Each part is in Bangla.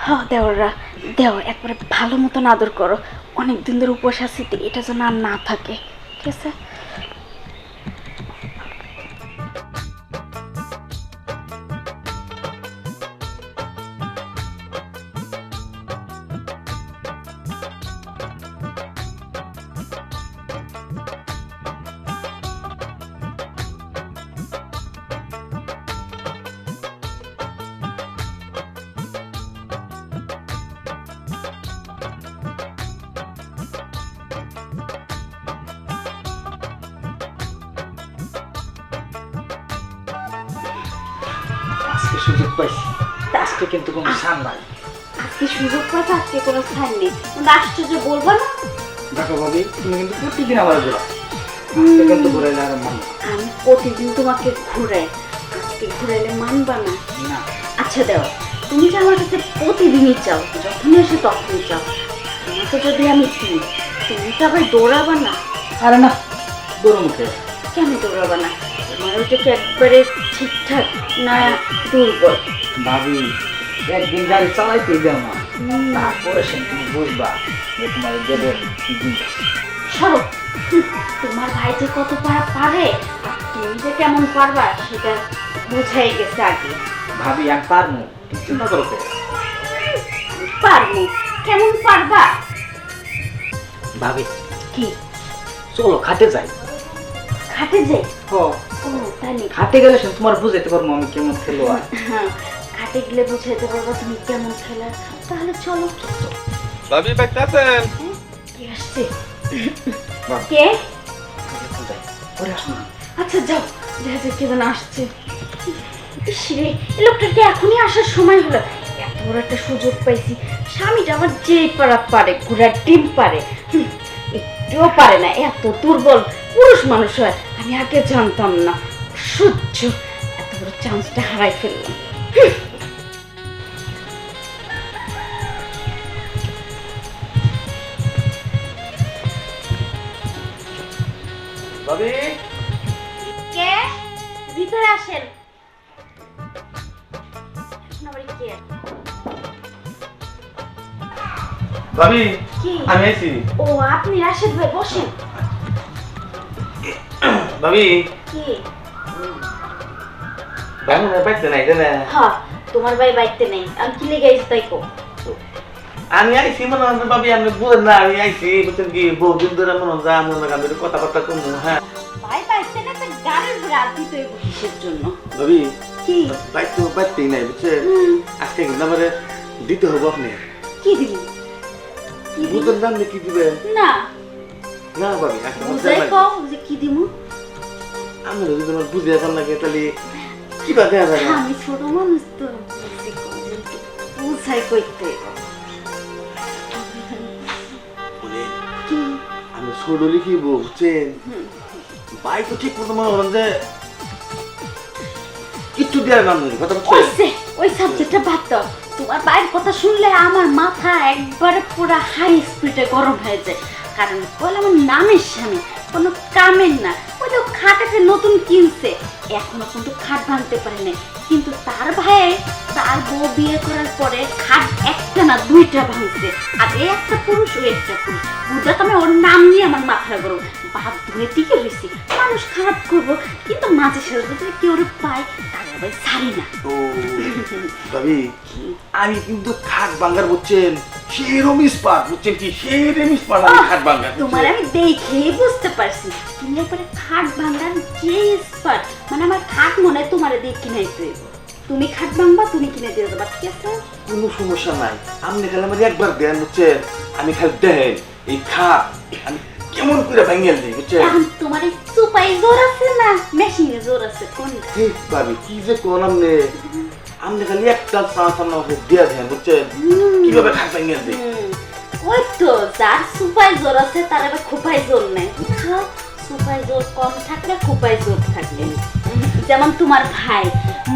হ্যাঁ দেওরা, দেও একবারে ভালো মতন আদর করো। অনেক দিন ধরে উপোস আছি, এটা যেন আর না থাকে, ঠিক আছে? আজকে সুযোগ পাইছি, আজকে কিন্তু কোনো সান নাই। আজকে সুযোগ পাচ্ছে, আজকে কোনো স্থান নেই, কিন্তু আশ্চর্য বলবো না। দেখো ভাবি, তুমি কিন্তু প্রতিদিন আমার ঘোরা, আজকে কিন্তু ঘুরাইলে আর মান আমি প্রতিদিন তোমাকে ঘুরাই, আজকে ঘুরাইলে মানবা না। না। আচ্ছা দেও, তুমি যে আমার কাছে প্রতিদিনই চাও, যখনই এসে তখনই চাও, তোমাকে যদি আমি দিই, তুমি তো আবার দৌড়াবা না। আরে না, দৌড় মুখে কেন দৌড়াবা না? তোমার ওটা কি একবারে ঠিকঠাক না দুর্বল? ভাবি, একদিন গাড়ি চালাইতেই দেও না, তারপরে সে তুমি বুঝবা যে তোমার দেবের দিন। সরো, তোমার ভাই যে কত পারে আর তুমি যে কেমন পারবা সেটা বুঝাই গেছে আগে। ভাবি আমি পারবো, চিন্তা করো তো। পারবো? কেমন পারবা? ভাবি কি? চলো খাটে যাই। খাটে যাই? ও তাই নাকি? খাটে গেলে সে তোমার বুঝাইতে পারবো আমি কেমন খেলোয়াড়। হ্যাঁ, খাটে গেলে বুঝাইতে পারবা তুমি কেমন খেলা। তাহলে চলো। ভাবি বাইতে আছেন? কি আসছে? বাহ। কে? পরে আসো না। আচ্ছা যাও, দেখা যাক কে যেন আসছে। ইসরে, এই লোকটাকে এখনই আসার সময় হলো। এত বড় একটা সুযোগ পাইছি, স্বামীটা আমার যে পারে ঘোড়ার ডিম পারে, একটুও পারে না। এত দুর্বল পুরুষ মানুষ হয় আমি আগে জানতাম না। সহ্য, এত বড় চান্সটা হারাই ফেললাম। ভাবি কে? ভিতরে আসেন। কে? ভাবি কি? আমি আইছি। ও আপনি রাশেদ ভাই, বসেন। ভাবি কি? ভাই মনে হয় বাইতে নাই জানে। হ্যাঁ, তোমার ভাই বাইতে নেই, আমি কি লেগে আইছি তাই কো। আমি আইছি মনে হয় ভাবি আপনি বুঝেন না আমি আইছি বুঝছেন কি বহুদিন ধরে মনে হয় আমি ওনাকে আমি কথাবার্তা কমু। হ্যাঁ ভাই বাইতে না তো গাড়ির রাত দিতে হইব কিসের জন্য? ভাবি কি? বাইতেই নাই বুঝছেন, আজকে কিন্তু আমার দিতে হবে আপনি। কি দিবি? কি দিবি? বুঝেন না আপনি কি দিবেন? না, না ভাবি আজকে বুঝাই কও যে কি দিমু। আমি যদি তোমার বুঝে এখন লাগে তাহলে কি বা দেয়া যাবে? আমি ছোট মানুষ তো, বুঝি কও যে একটু বুঝাই কইতে হইব। বলে কি? আমি ছোট লিখিব বুঝছেন, ভাই তো ঠিক মতো মনে হলেন যে কিচ্ছু দেওয়ার নাম নেই কথা বলছে। ওইসে, ওই সাবজেক্টটা বাদ দাও। তোমার ভাইয়ের কথা শুনলে আমার মাথা একবারে পুরো হাই স্পিডে গরম হয়ে যায়। কারণ বলে আমার নামের স্বামী, কোনো কামের না। ওই তো খাটাতে নতুন কিনছে, এখনো কিন্তু খাট ভাঙতে পারেনি। কিন্তু তার ভাই তার বউ বিয়ে করার পরে খাট একটা না দুইটা ভাঙছে। আর এই একটা পুরুষ, ওই একটা পুরুষ। বুঝা তুমি ওর নাম নিয়ে আমার মাথা গরম। বাপ ধরে টিকে রয়েছি, মানুষ খারাপ করবো, কিন্তু মাঝে সাথে যদি কেউ পায় তাহলে আবার ছাড়ি না। ও ভাবি আমি কিন্তু খাট ভাঙ্গার বুঝছেন সেরম ইস্পাত বুঝছেন কি সেরম ইস্পাত আমি খাট ভাঙ্গার। তোমার আমি দেখেই বুঝতে পারছি তুমি একবারে খাট ভাঙার যে এক্সপার্ট। মানে আমার খাট মনে হয় তোমার দিয়ে কিনাই দেব। তুমি খাট ভাঙবা, তুমি কিনে দিয়ে দেবা, ঠিক আছে? কোনো সমস্যা নাই, আপনি খালি আমার একবার দেন বুঝছেন, আমি খালি দেখেন এই খাট আমি কেমন করে ভাঙ্গিয়ে দিই বুঝছেন। এখন তোমার এই সুপাই জোর আছে না মেশিনে জোর আছে, কোনটা? ঠিক ভাবি কি যে কোন আপনি আপনি খালি একটা চান্স আমাকে দিয়ে দেন বুঝছেন কিভাবে খাট ভাঙ্গিয়ে দিই। ওই তো যার সুপাই জোর আছে তার আবার খোপাই জোর নাই, বুঝছো? সুপাই জোর কম থাকলে খোপাই জোর থাকলে। যেমন তোমার ভাই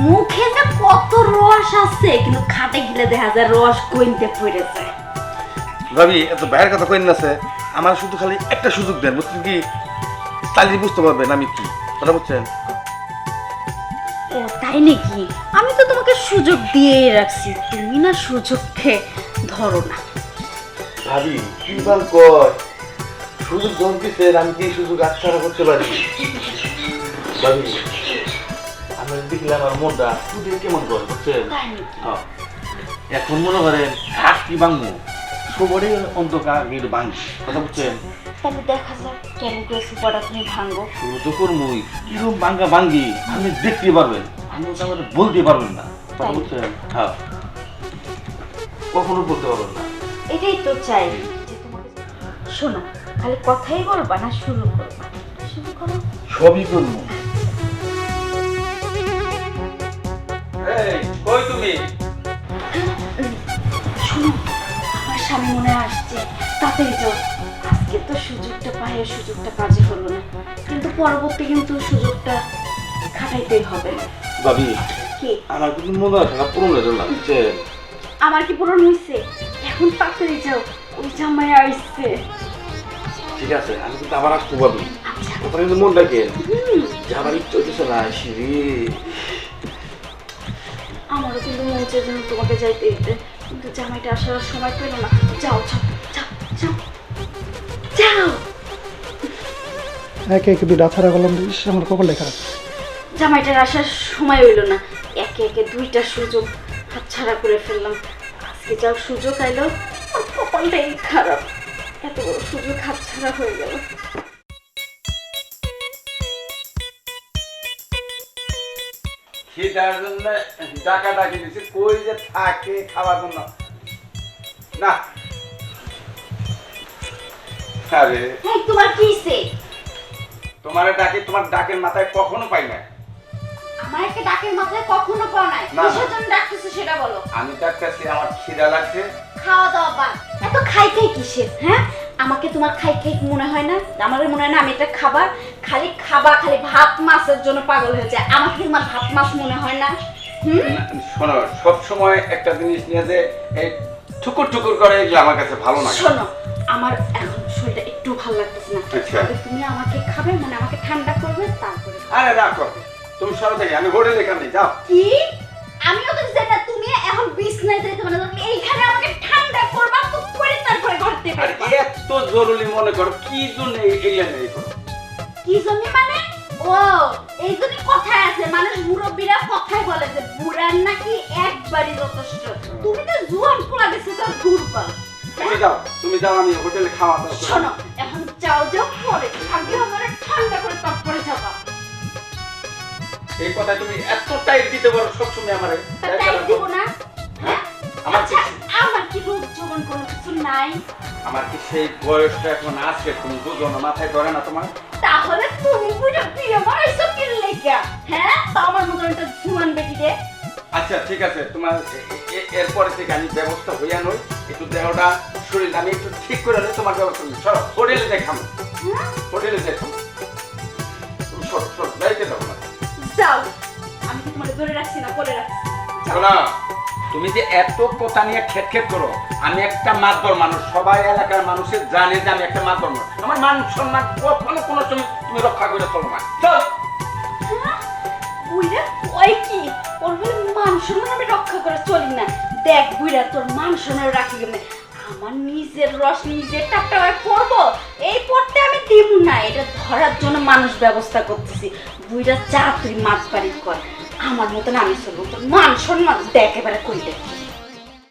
মুখে যে কত রস আছে, কিন্তু খাটে গিলে দেখা যায় রস কইতে পড়ে যায়। ভাবি এত বাইরের কথা কইন আছে, আমার শুধু খালি একটা সুযোগ দেন বুঝছেন কি, তাহলে বুঝতে পারবেন আমি কি কথা বুঝছেন। ও তাই নাকি? আমি তো তোমাকে সুযোগ দিয়েই রাখছি, তুমি না সুযোগকে ধরো না। ভাবি কি বল কয় সুযোগ জমতেছে, আমি কি সুযোগ আচ্ছাড়া করতে পারি? ভাবি আমি দেখলে আমার মনটা খুবই কেমন করে বুঝছেন? হ্যাঁ। এখন মনে করেন খাট কি ভাঙবো, সবরে অন্ধকার গেট ভাঙছি, কথা বুঝছেন? তাহলে দেখা যাক কেমন করে সুপারটা তুমি ভাঙো। শুরু তো করবই, কিরকম ভাঙ্গা ভাঙ্গি আপনি দেখতে পারবেন, আপনি তো আমার বলতে পারবেন না, কথা বুঝছেন? হ্যাঁ, কখনো বলতে পারবেন না। এটাই তো চাই যে তোমাকে। শোনো, খালি কথাই বলবা না, শুরু করবা। শুরু করো। সবই করবো। এই কই তুমি? শোনো, আমার স্বামী মনে হয় আসছে, তাড়াতাড়ি যাও। আজকে তো সুযোগটা পাই, সুযোগটা কাজে হলো না, কিন্তু পরবর্তী কিন্তু সুযোগটা খাটাইতেই হবে। ভাবি কি আমার কিন্তু মনে হয় না পূরণ হয়ে গেল, বুঝছেন? আমার কি পূরণ হয়েছে? এখন তাড়াতাড়ি যাও, ওই জামাই আসছে। ঠিক আছে, আমি কিন্তু আবার আসবো ভাবি, ওখানে কিন্তু মন রাখেন যে আমার ইচ্ছা হইতেছে না সিঁড়ি। আমারও কিন্তু মনে হচ্ছে যেন তোমাকে যাইতে দিতে, কিন্তু জামাইটা আসার সময় পেল না। যাও যাও যাও যাও যাও। একে একে দুইটা ছাড়া করলাম, আমার কপাল লেখা। জামাইটার আসার সময় হইল না, একে একে দুইটা সুযোগ হাতছাড়া করে ফেললাম। আজকে যাও সুযোগ আইলো, আর কপালটাই খারাপ, এত বড় সুযোগ হাতছাড়া হয়ে গেল। খিদার জন্য ডাকা ডাকি দিছি, কই যে থাকে খাওয়ার জন্য না। আরে এই তোমার কি হইছে? তোমারে ডাকি, তোমার ডাকের মাথায় কখনো পাই না। আমার একটা ডাকের মাথায় কখনো পাও নাই, না, না। কিসের জন্য ডাকতেছো সেটা বলো। আমি ডাকতেছি, আমার খিদা লাগছে। খাওয়া দাওয়া বাদ, এত খাই খাই কিসের? হ্যাঁ, আমাকে তোমার খাই খাই মনে হয় না? আমার মনে হয় না আমি এটা খাবার, খালি খাবা, খালি ভাত মাছের জন্য পাগল হয়ে যায়। আমাকে তোমার ভাত মাছ মনে হয় না? না, শোনো, সব সময় একটা জিনিস নিয়ে যে এই ঠুকুর ঠুকুর করে, এগুলো আমার কাছে ভালো লাগে। শোনো, আমার এখন শরীরটা একটু ভালো লাগতেছে না। আচ্ছা। তবে তুমি আমাকে খাবে, মানে আমাকে ঠান্ডা করবে, তারপরে আরে রাখো, তুমি সরো থেকে, আমি হোটেলে এখানে যাও। কি? আমিও তো জানি না তুমি এখন বিছনায় যাইতে মানে তুমি এইখানে আমাকে ঠান্ডা করবা, তো করে তারপরে ঘর থেকে আর এত জরুরি মনে করো কি জন্য এগুলো নেই করো? কি জন্য মানে? ও, এই জন্য কথায় আছে, মানুষ মুরব্বীরা কথায় বলে যে বুড়ার নাকি একবারই যথেষ্ট। তুমি তো জুয়ান পোলা গেছো, তো ঘুরবা। তুমি যাও, আমি হোটেলে খাওয়া দাওয়া করবো। শোনো, এখন যাও যাও, পরে আগে আমার ঠান্ডা করে তারপরে যাবা। এই কথা তুমি এত টাইট দিতে পারো সবসময় আমারে? তা তাই দিব না? হ্যাঁ, আমার আচ্ছা, কি- আমার কি রূপ যৌবন কোনো কিছু নাই? আমার কি সেই বয়সটা এখন আছে? তুমি বুঝো না, মাথায় ধরে না তোমার? তাহলে তুমি বুঝে বিয়ে মারাইছো কি লেগা? হ্যাঁ, তা আমার মতন একটা জুয়ান বেটি রে। আচ্ছা ঠিক আছে, তোমার এরপরে থেকে আমি ব্যবস্থা হইয়া নই, একটু দেহটা শরীর আমি একটু ঠিক করে নই, তোমার ব্যবস্থা নেই। সরো, হোটেলে দেখাম, হোটেলে দেখাম। তুমি সরো সরো, যাইতে দাও না। যাও, আমি কি তোমাকে ধরে রাখছি না, বলে রাখছি। শোনো, তুমি যে এত কথা নিয়ে খেট করো, আমি একটা মাতবর মানুষ, সবাই এলাকার মানুষের জানে যে আমি একটা মাতবর মানুষ। আমার মান সম্মান কখনো কোনো সময় তুমি রক্ষা করে চলো না। চল। বুইরা কয় কি? ওর বলে মান সম্মান আমি রক্ষা করে চলি না। দেখ বুইরা, তোর মান সম্মান রাখি কেমনে? আমার নিজের রস নিজের টাপটা পড়বো, এই পড়তে আমি দিব না। এটা ধরার জন্য মানুষ ব্যবস্থা করতেছি। বুইরা চা তুই মাছ বাড়ি কর, আমার মতন আমি চলবো। তোর মান সম্মান দেখ এবারে কই দেখ।